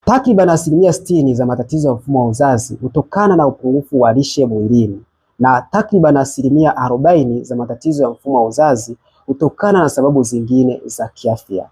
Takriban 60% za matatizo ya mfumo wa uzazi hutokana na upungufu wa lishe mwilini, na takriban 40% za matatizo ya mfumo wa uzazi hutokana na sababu zingine za kiafya.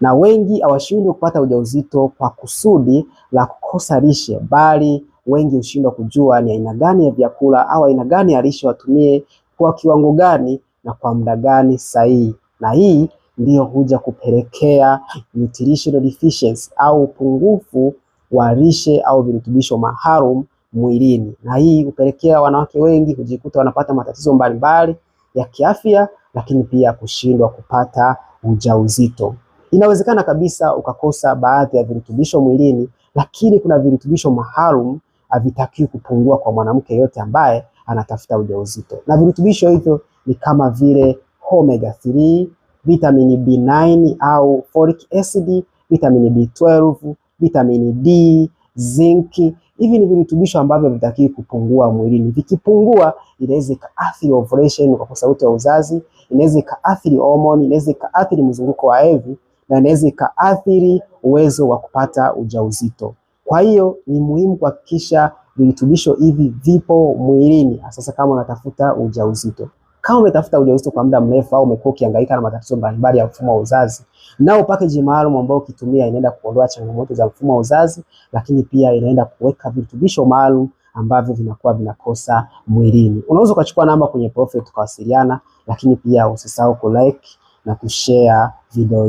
Na wengi hawashindwi kupata ujauzito kwa kusudi la kukosa lishe, bali wengi hushindwa kujua ni aina gani ya vyakula au aina gani ya lishe watumie, kwa kiwango gani na kwa muda gani sahihi. Na hii ndiyo huja kupelekea nutritional deficiency au upungufu wa lishe au virutubisho maalum mwilini, na hii hupelekea wanawake wengi kujikuta wanapata matatizo mbalimbali ya kiafya, lakini pia kushindwa kupata ujauzito. Inawezekana kabisa ukakosa baadhi ya virutubisho mwilini, lakini kuna virutubisho maalum havitakiwi kupungua kwa mwanamke yote ambaye anatafuta ujauzito, na virutubisho hivyo ni kama vile omega 3, vitamini B9 au folic acid, vitamini B12, vitamini D, zinc. Hivi ni virutubisho ambavyo havitakiwi kupungua mwilini. Vikipungua inaweza ikaathiri ovulation, ukakosa ute wa uzazi, inaweza ikaathiri hormone, inaweza ikaathiri mzunguko wa hedhi, na inaweza ikaathiri uwezo wa kupata ujauzito. Kwa hiyo ni muhimu kuhakikisha virutubisho hivi vipo mwilini, sasa kama unatafuta ujauzito. Kama umetafuta ujauzito kwa muda mrefu au umekuwa ukihangaika na matatizo mbalimbali ya mfumo wa uzazi, nao package maalum ambayo ukitumia inaenda kuondoa changamoto za mfumo wa uzazi, lakini pia inaenda kuweka virutubisho maalum ambavyo vinakuwa vinakosa mwilini. Unaweza ukachukua namba kwenye profile tukawasiliana, lakini pia usisahau kulike na kushare video hii.